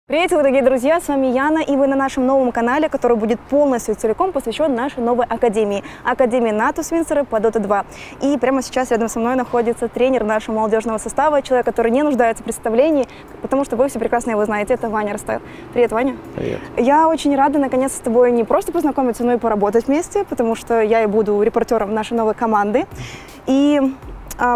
Привет, дорогие друзья, с вами Яна, и вы на нашем новом канале, который будет полностью целиком посвящен нашей новой академии. Академии Натус Винсера по Dota 2. И прямо сейчас рядом со мной находится тренер нашего молодежного состава, человек, который не нуждается в представлении, потому что вы все прекрасно его знаете, это Ваня Ростайл. Привет, Ваня. Привет. Я очень рада наконец с тобой не просто познакомиться, но и поработать вместе, потому что я и буду репортером нашей новой команды. И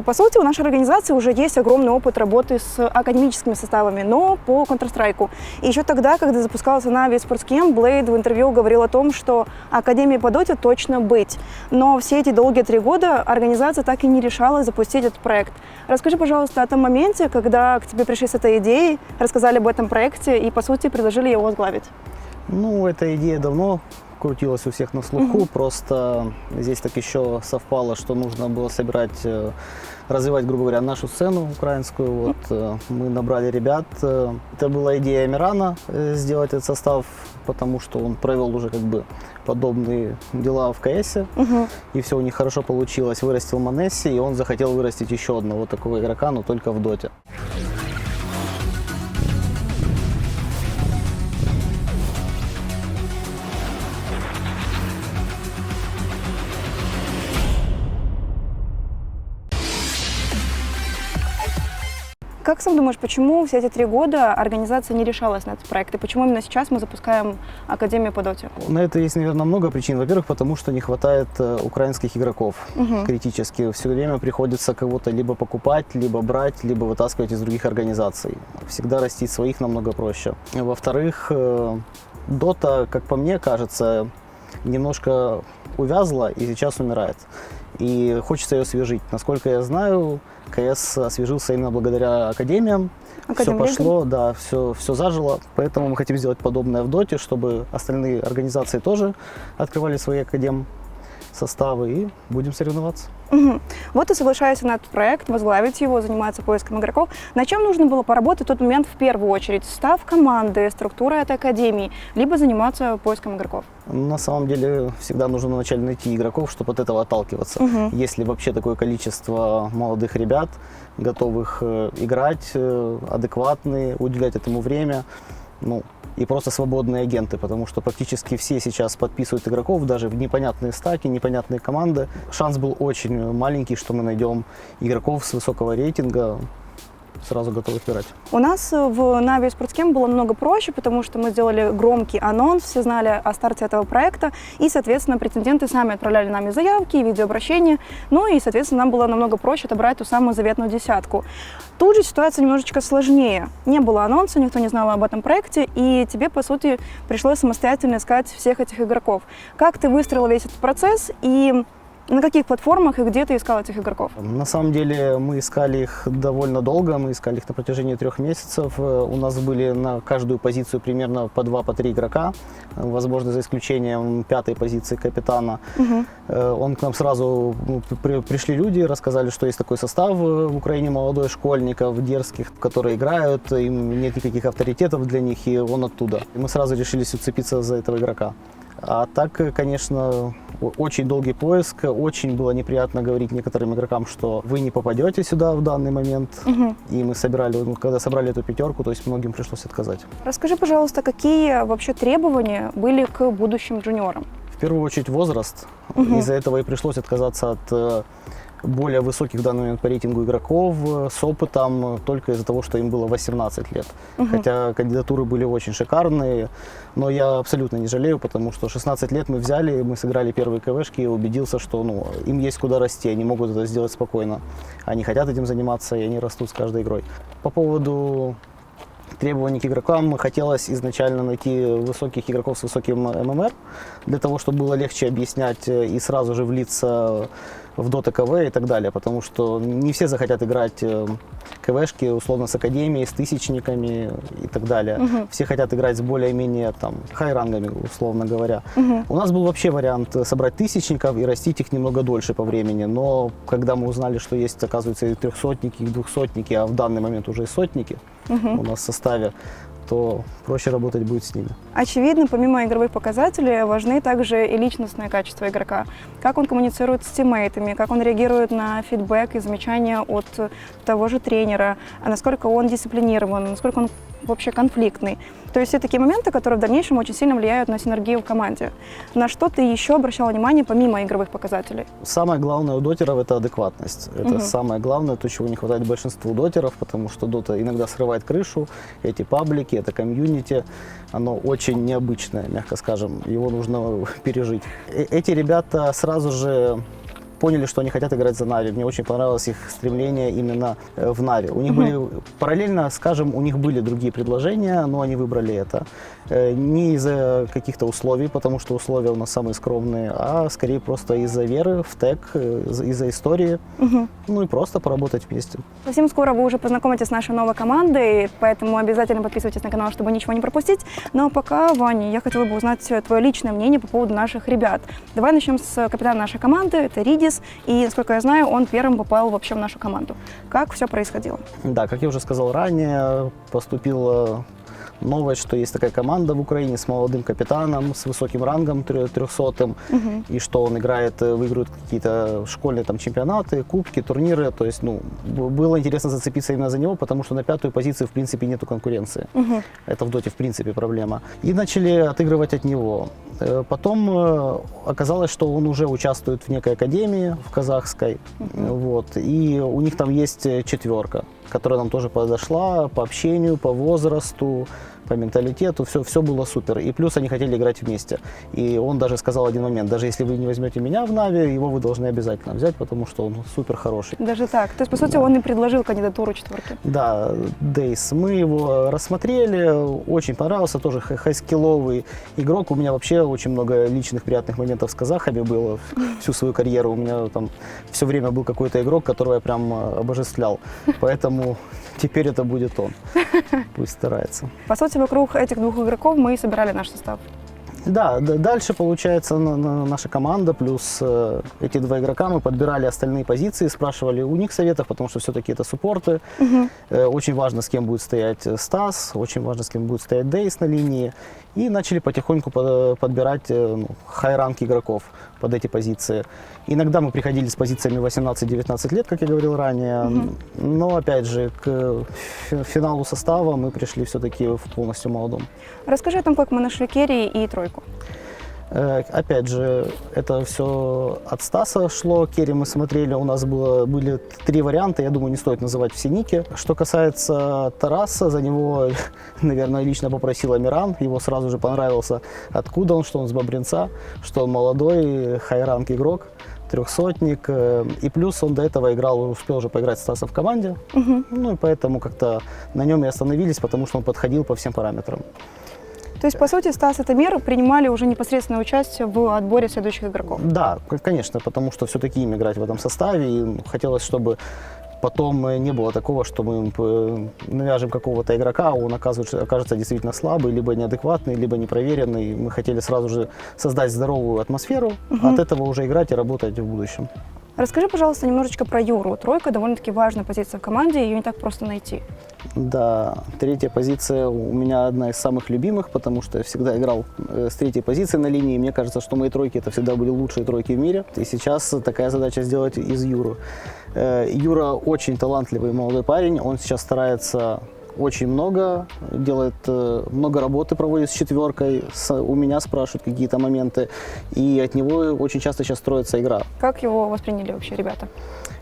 по сути, у нашей организации уже есть огромный опыт работы с академическими составами, но по Counter-Strike. И еще тогда, когда запускался Na'Vi Sportscam, Blade в интервью говорил о том, что Академии по Доте точно быть. Но все эти долгие 3 года организация так и не решалась запустить этот проект. Расскажи, пожалуйста, о том моменте, когда к тебе пришли с этой идеей, рассказали об этом проекте и, по сути, предложили его возглавить. Ну, эта идея давно крутилась у всех на слуху, просто здесь так еще совпало, что нужно было развивать, грубо говоря, нашу сцену украинскую. Вот мы набрали ребят. Это была идея Амирана сделать этот состав, потому что он провел уже как бы подобные дела в КС, и все у них хорошо получилось. Вырастил Манесси, и он захотел вырастить еще одного такого игрока, но только в доте. Как сам думаешь, почему все эти 3 года организация не решалась на этот проект? И почему именно сейчас мы запускаем Академию по Доте? На это есть, наверное, много причин. Во-первых, потому что не хватает украинских игроков критически. Все время приходится кого-то либо покупать, либо брать, либо вытаскивать из других организаций. Всегда растить своих намного проще. Во-вторых, Дота, как по мне кажется, немножко увязла и сейчас умирает. И хочется ее освежить. Насколько я знаю, КС освежился именно благодаря академиям. Все пошло, да, все зажило. Поэтому мы хотим сделать подобное в Доте, чтобы остальные организации тоже открывали свои академ-составы, и будем соревноваться. Вот ты соглашаешься на этот проект, возглавить его, заниматься поиском игроков. На чем нужно было поработать в тот момент в первую очередь? Состав команды, структура этой академии, либо заниматься поиском игроков? На самом деле всегда нужно вначале найти игроков, чтобы от этого отталкиваться. Если вообще такое количество молодых ребят, готовых играть, адекватные, уделять этому время, и просто свободные агенты, потому что практически все сейчас подписывают игроков даже в непонятные стаки, непонятные команды. Шанс был очень маленький, что мы найдем игроков с высокого рейтинга, сразу готовы играть. У нас в Na'Vi Sportscam было намного проще, потому что мы сделали громкий анонс, все знали о старте этого проекта, и, соответственно, претенденты сами отправляли нам видеообращения, видеообращения, и, соответственно, нам было намного проще отобрать ту самую заветную десятку. Тут же ситуация немножечко сложнее. Не было анонса, никто не знал об этом проекте, и тебе, по сути, пришлось самостоятельно искать всех этих игроков. Как ты выстроила весь этот процесс, и на каких платформах и где ты искал этих игроков? На самом деле мы искали их довольно долго, мы искали их на протяжении 3 месяцев. У нас были на каждую позицию примерно по 2-3 игрока, возможно, за исключением 5-й позиции капитана. Он к нам сразу пришли люди, рассказали, что есть такой состав в Украине молодой школьников, дерзких, которые играют, им нет никаких авторитетов для них, и он оттуда. И мы сразу решились уцепиться за этого игрока. А так, конечно, очень долгий поиск, очень было неприятно говорить некоторым игрокам, что вы не попадете сюда в данный момент. И мы когда собрали эту 5, то есть многим пришлось отказать. Расскажи, пожалуйста, какие вообще требования были к будущим джуниорам? В первую очередь возраст. Из-за этого и пришлось отказаться от более высоких в данный момент по рейтингу игроков с опытом только из-за того, что им было 18 лет. Хотя кандидатуры были очень шикарные, но я абсолютно не жалею, потому что 16 лет мы взяли, мы сыграли первые КВшки и убедился, что им есть куда расти, они могут это сделать спокойно. Они хотят этим заниматься, и они растут с каждой игрой. По поводу требований к игрокам, хотелось изначально найти высоких игроков с высоким ММР, для того, чтобы было легче объяснять и сразу же влиться в Dota КВ и так далее, потому что не все захотят играть КВшки условно с академией, с тысячниками и так далее. Все хотят играть с более-менее хай-рангами, условно говоря. У нас был вообще вариант собрать тысячников и растить их немного дольше по времени, но когда мы узнали, что есть, оказывается, и 300-ники, и 200-ники, а в данный момент уже и сотники у нас в составе, то проще работать будет с ними. Очевидно, помимо игровых показателей, важны также и личностные качества игрока. Как он коммуницирует с тиммейтами, как он реагирует на фидбэк и замечания от того же тренера, насколько он дисциплинирован, насколько он вообще конфликтный. То есть все такие моменты, которые в дальнейшем очень сильно влияют на синергию в команде. На что ты еще обращал внимание помимо игровых показателей? Самое главное у дотеров — это адекватность. Это самое главное, то, чего не хватает большинству дотеров, потому что дота иногда срывает крышу. Эти паблики, это комьюнити, оно очень необычное, мягко скажем. Его нужно пережить. Эти ребята сразу же поняли, что они хотят играть за Нави. Мне очень понравилось их стремление именно в Нави. У них были параллельно, скажем, у них были другие предложения, но они выбрали это. Не из-за каких-то условий, потому что условия у нас самые скромные, а скорее просто из-за веры в тег, из-за истории. Ну и просто поработать вместе. Совсем скоро вы уже познакомитесь с нашей новой командой, поэтому обязательно подписывайтесь на канал, чтобы ничего не пропустить. Но пока, Ваня, я хотела бы узнать твое личное мнение по поводу наших ребят. Давай начнем с капитана нашей команды, это Ридис. И, насколько я знаю, он первым попал вообще в нашу команду. Как все происходило? Да, как я уже сказал ранее, поступила новость, что есть такая команда в Украине с молодым капитаном, с высоким рангом 300-м, и что он играет, выигрывает какие-то школьные там чемпионаты, кубки, турниры. То есть, ну, было интересно зацепиться именно за него, потому что на 5-ю позицию, в принципе, нету конкуренции. Это в доте, в принципе, проблема. И начали отыгрывать от него. Потом оказалось, что он уже участвует в некой академии, в казахской, вот, и у них там есть 4, которая нам тоже подошла по общению, по возрасту, по менталитету, все было супер. И плюс они хотели играть вместе. И он даже сказал один момент: даже если вы не возьмете меня в Нави, его вы должны обязательно взять, потому что он супер хороший. Даже так? То есть, по сути, он и предложил кандидатуру 4. Да, Дейс. Мы его рассмотрели, очень понравился, тоже хайскилловый игрок. У меня вообще очень много личных приятных моментов с казахами было всю свою карьеру. У меня там все время был какой-то игрок, которого я прям обожествлял. Поэтому теперь это будет он. Пусть старается. По сути, вокруг этих 2 игроков мы и собирали наш состав. Да, дальше, получается, наша команда плюс эти 2 игрока, мы подбирали остальные позиции, спрашивали у них советов, потому что все-таки это суппорты. Очень важно, с кем будет стоять Стас, очень важно, с кем будет стоять Дейс на линии. И начали потихоньку подбирать хай-ранг игроков под эти позиции. Иногда мы приходили с позициями 18-19 лет, как я говорил ранее, но, опять же, к финалу состава мы пришли все-таки в полностью молодом. Расскажи о том, как мы нашли керри и тройку. Опять же, это все от Стаса шло. Керри мы смотрели, у нас были 3 варианта, я думаю, не стоит называть все ники. Что касается Тараса, за него, наверное, лично попросил Амиран, его сразу же понравился, откуда он, что он с Бобринца, что он молодой, хай-ранг игрок, 300-ник, и плюс он до этого успел уже поиграть с Стасом в команде, ну и поэтому как-то на нем и остановились, потому что он подходил по всем параметрам. То есть, по сути, Стас и Тамир принимали уже непосредственное участие в отборе следующих игроков? Да, конечно, потому что все-таки им играть в этом составе, и хотелось, чтобы потом не было такого, что мы навяжем какого-то игрока, а он окажется действительно слабый, либо неадекватный, либо непроверенный. Мы хотели сразу же создать здоровую атмосферу, от этого уже играть и работать в будущем. Расскажи, пожалуйста, немножечко про Юру. Тройка довольно-таки важная позиция в команде, ее не так просто найти. Да, 3-я позиция у меня одна из самых любимых, потому что я всегда играл с 3-й позиции на линии. Мне кажется, что мои тройки это всегда были лучшие тройки в мире. И сейчас такая задача сделать из Юры. Юра очень талантливый молодой парень, он сейчас старается очень много, делает много работы, проводит с 4-кой, у меня спрашивают какие-то моменты, и от него очень часто сейчас строится игра. Как его восприняли вообще ребята?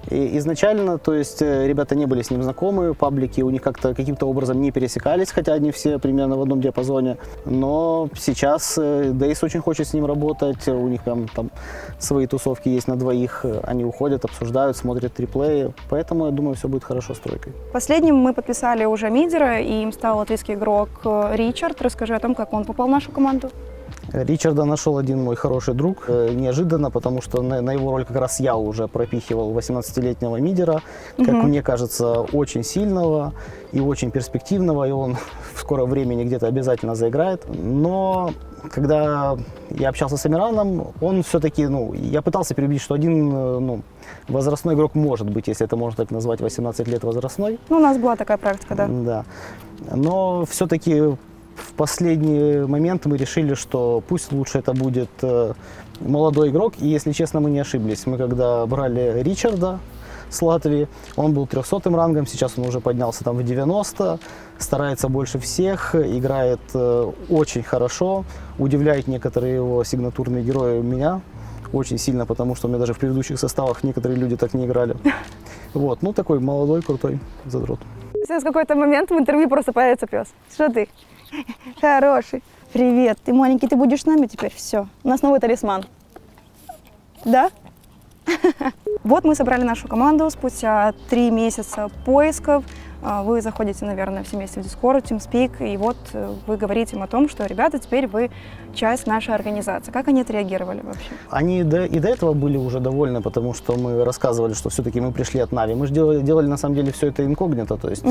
И изначально, то есть ребята не были с ним знакомы, паблики у них как-то каким-то образом не пересекались, хотя они все примерно в одном диапазоне, но сейчас Дейс очень хочет с ним работать, у них прям там свои тусовки есть на двоих, они уходят, обсуждают, смотрят реплеи, поэтому я думаю, все будет хорошо с тройкой. Последним мы подписали уже мидера, и им стал латвийский игрок Ричард. Расскажи о том, как он попал в нашу команду. Ричарда нашел один мой хороший друг, неожиданно, потому что на его роль как раз я уже пропихивал 18-летнего мидера, как мне кажется, очень сильного и очень перспективного, и он в скором времени где-то обязательно заиграет. Но когда я общался с Амираном, он все-таки, я пытался переубедить, что один, возрастной игрок может быть, если это можно так назвать, 18 лет возрастной. У нас была такая практика, да. Да, но все-таки в последний момент мы решили, что пусть лучше это будет молодой игрок, и, если честно, мы не ошиблись. Мы когда брали Ричарда, с Латвии. Он был 300-м рангом, сейчас он уже поднялся там в 90, старается больше всех, играет очень хорошо, удивляет некоторые его сигнатурные герои меня очень сильно, потому что у меня даже в предыдущих составах некоторые люди так не играли. Вот, ну такой молодой, крутой задрот. Сейчас в какой-то момент в интервью просто появится пес. Что ты? Хороший. Привет, ты маленький, ты будешь с нами теперь? Все, у нас новый талисман. Да? Вот мы собрали нашу команду спустя 3 месяца поисков. Вы заходите, наверное, все вместе в Discord, TeamSpeak, и вот вы говорите им о том, что, ребята, теперь вы часть нашей организации. Как они отреагировали вообще? Они и до этого были уже довольны, потому что мы рассказывали, что все-таки мы пришли от Нави. Мы же делали на самом деле все это инкогнито, то есть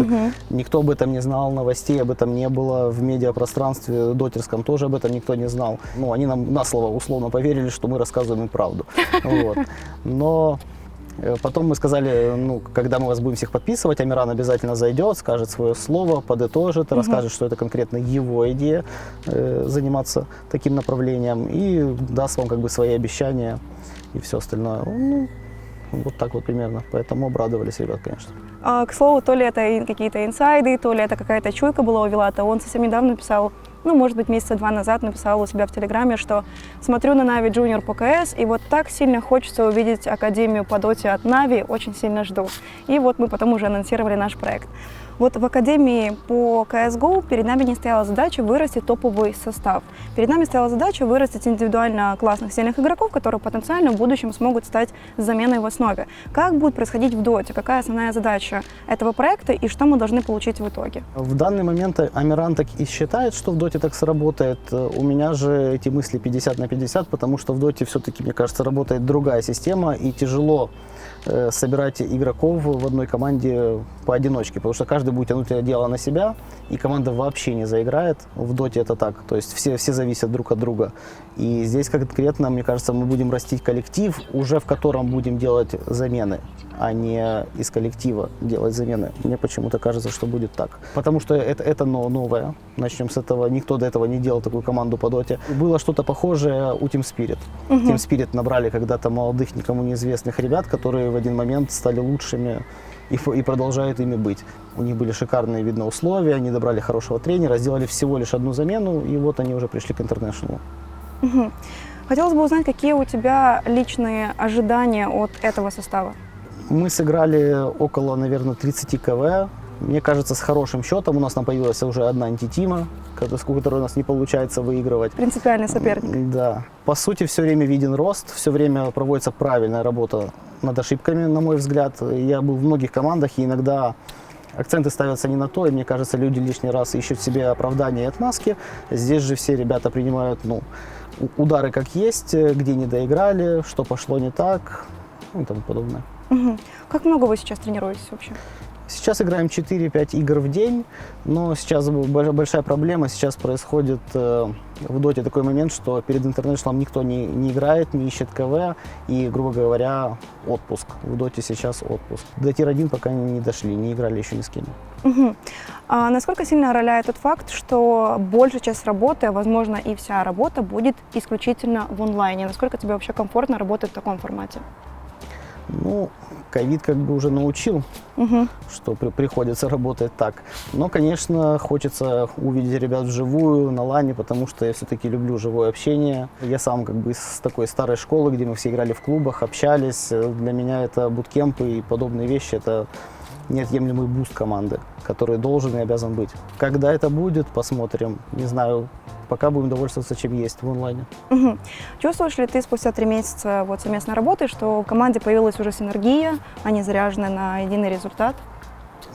никто об этом не знал, новостей об этом не было, в медиапространстве дотерском тоже об этом никто не знал. Ну, они нам на слово условно поверили, что мы рассказываем им правду. Вот. Но потом мы сказали, ну, когда мы вас будем всех подписывать, Амиран обязательно зайдет, скажет свое слово, подытожит, расскажет, что это конкретно его идея заниматься таким направлением и даст вам как бы свои обещания и все остальное. Ну, вот так вот примерно. Поэтому обрадовались ребят, конечно. К слову, то ли это какие-то инсайды, то ли это какая-то чуйка была у Вилата. Он совсем недавно писал, ну, может быть, месяца 2 назад написал у себя в Телеграме, что смотрю на Нави Junior по КС, и вот так сильно хочется увидеть Академию по доте от Нави, очень сильно жду. И вот мы потом уже анонсировали наш проект. Вот в Академии по CSGO перед нами не стояла задача вырастить топовый состав. Перед нами стояла задача вырастить индивидуально классных, сильных игроков, которые потенциально в будущем смогут стать заменой в основе. Как будет происходить в доте? Какая основная задача этого проекта и что мы должны получить в итоге? В данный момент Амиран так и считает, что в доте так сработает. У меня же эти мысли 50 на 50, потому что в доте все-таки, мне кажется, работает другая система и тяжело собирать игроков в одной команде поодиночке, потому что каждый будет тянуть это дело на себя, и команда вообще не заиграет. В доте это так, то есть все зависят друг от друга. И здесь конкретно, мне кажется, мы будем растить коллектив, уже в котором будем делать замены, а не из коллектива делать замены. Мне почему-то кажется, что будет так. Потому что это новое. Начнем с этого. Никто до этого не делал такую команду по доте. Было что-то похожее у Team Spirit. Team Spirit набрали когда-то молодых, никому неизвестных ребят, которые в один момент стали лучшими и продолжают ими быть. У них были шикарные, видно, условия, они добрали хорошего тренера, сделали всего лишь одну замену, и вот они уже пришли к International. Хотелось бы узнать, какие у тебя личные ожидания от этого состава? Мы сыграли около, наверное, 30 КВ. Мне кажется, с хорошим счетом. У нас там появилась уже одна антитима, с которой у нас не получается выигрывать. Принципиальный соперник. Да. По сути, все время виден рост, все время проводится правильная работа над ошибками, на мой взгляд. Я был в многих командах, и иногда акценты ставятся не на то, и мне кажется, люди лишний раз ищут себе оправдания и отмазки. Здесь же все ребята принимают, ну, удары как есть, где не доиграли, что пошло не так, ну, и тому подобное. Как много вы сейчас тренируетесь вообще? Сейчас играем 4-5 игр в день, но сейчас большая проблема. Сейчас происходит в доте такой момент, что перед интернешнлом никто не играет, не ищет КВ, и, грубо говоря, отпуск. В доте сейчас отпуск. До тир-1 пока не дошли, не играли еще ни с кем. А насколько сильно роляет тот факт, что большая часть работы, а возможно и вся работа, будет исключительно в онлайне? Насколько тебе вообще комфортно работать в таком формате? Ну, ковид как бы уже научил, что приходится работать так. Но, конечно, хочется увидеть ребят вживую, на лане, потому что я все-таки люблю живое общение. Я сам как бы из такой старой школы, где мы все играли в клубах, общались. Для меня это буткемпы и подобные вещи, это неотъемлемый буст команды, который должен и обязан быть. Когда это будет, посмотрим. Не знаю, пока будем довольствоваться, чем есть в онлайне. Чувствуешь ли ты спустя 3 месяца вот совместной работы, что в команде появилась уже синергия, они заряжены на единый результат?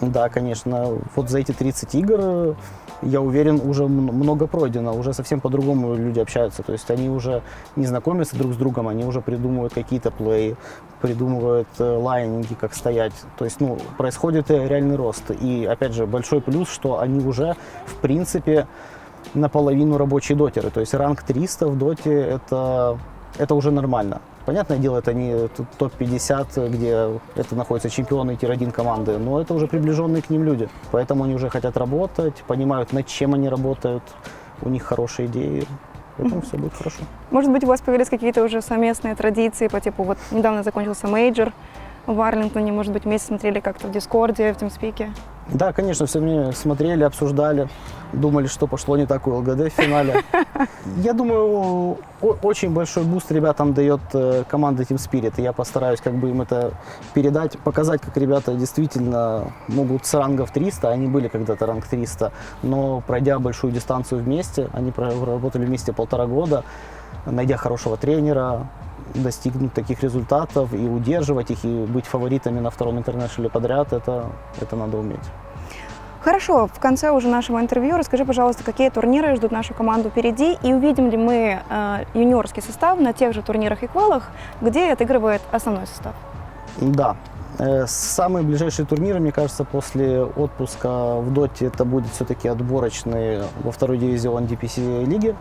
Да, конечно. Вот за эти 30 игр, я уверен, уже много пройдено, уже совсем по-другому люди общаются. То есть они уже не знакомятся друг с другом, они уже придумывают какие-то плей, придумывают лайнинги, как стоять. То есть, ну, происходит реальный рост. И, опять же, большой плюс, что они уже, в принципе, наполовину рабочие дотеры. То есть ранг 300 в доте это уже нормально. Понятное дело, это не топ-50, где это находятся чемпионы тир-1 команды, но это уже приближенные к ним люди. Поэтому они уже хотят работать, понимают, над чем они работают, у них хорошие идеи. Поэтому все будет хорошо. Может быть, у вас появились какие-то уже совместные традиции по типу, вот недавно закончился мейджор, в Арлингтоне, может быть, вместе смотрели как-то в Дискорде, в TeamSpeak? Да, конечно, все мне смотрели, обсуждали, думали, что пошло не так у ЛГД в финале. Я думаю, очень большой буст ребятам дает команда Team Spirit. И я постараюсь как бы им это передать, показать, как ребята действительно могут с рангов 300, они были когда-то ранг 300, но пройдя большую дистанцию вместе, они проработали вместе 1,5 года, найдя хорошего тренера, достигнуть таких результатов и удерживать их, и быть фаворитами на втором интернешнле подряд, это надо уметь. Хорошо, в конце уже нашего интервью расскажи, пожалуйста, какие турниры ждут нашу команду впереди, и увидим ли мы юниорский состав на тех же турнирах и квалах, где отыгрывает основной состав? Да. Самые ближайшие турниры, мне кажется, после отпуска в Доте, это будет все-таки отборочный во второй дивизион DPC лиги,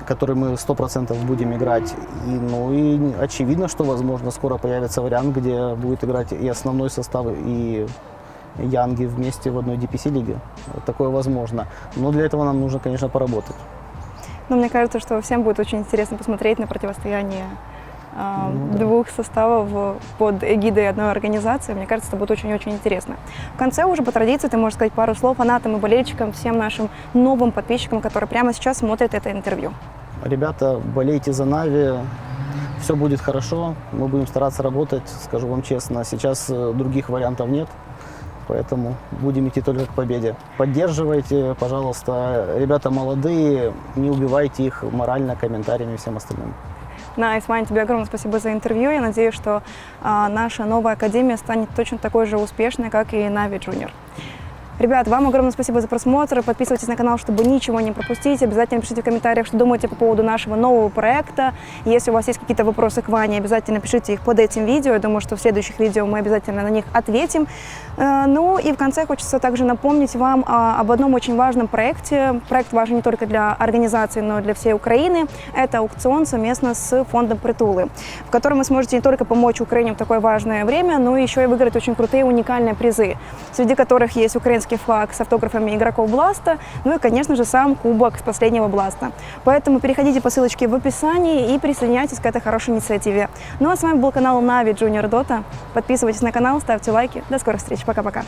который мы 100% будем играть. И очевидно, что, возможно, скоро появится вариант, где будет играть и основной состав, и янги вместе в одной DPC лиге. Такое возможно. Но для этого нам нужно, конечно, поработать. Но мне кажется, что всем будет очень интересно посмотреть на противостояние двух составов под эгидой одной организации. Мне кажется, это будет очень-очень интересно. В конце уже по традиции ты можешь сказать пару слов фанатам и болельщикам, всем нашим новым подписчикам, которые прямо сейчас смотрят это интервью. Ребята, болейте за Нави, все будет хорошо, мы будем стараться работать, скажу вам честно, сейчас других вариантов нет, поэтому будем идти только к победе. Поддерживайте, пожалуйста, ребята молодые, не убивайте их морально, комментариями и всем остальным. Исмаил, тебе огромное спасибо за интервью. Я надеюсь, что наша новая академия станет точно такой же успешной, как и Na'Vi Junior. Ребят, вам огромное спасибо за просмотр. Подписывайтесь на канал, чтобы ничего не пропустить. Обязательно пишите в комментариях, что думаете по поводу нашего нового проекта. Если у вас есть какие-то вопросы к Ване, обязательно пишите их под этим видео. Я думаю, что в следующих видео мы обязательно на них ответим. Ну и в конце хочется также напомнить вам об одном очень важном проекте. Проект важен не только для организации, но и для всей Украины. Это аукцион совместно с фондом Притулы, в котором вы сможете не только помочь Украине в такое важное время, но еще и выиграть очень крутые уникальные призы, среди которых есть украинский флаг с автографами игроков Бласта, ну и, конечно же, сам кубок с последнего Бласта. Поэтому переходите по ссылочке в описании и присоединяйтесь к этой хорошей инициативе. Ну а с вами был канал Na'Vi Junior Dota. Подписывайтесь на канал, ставьте лайки. До скорых встреч. Пока-пока.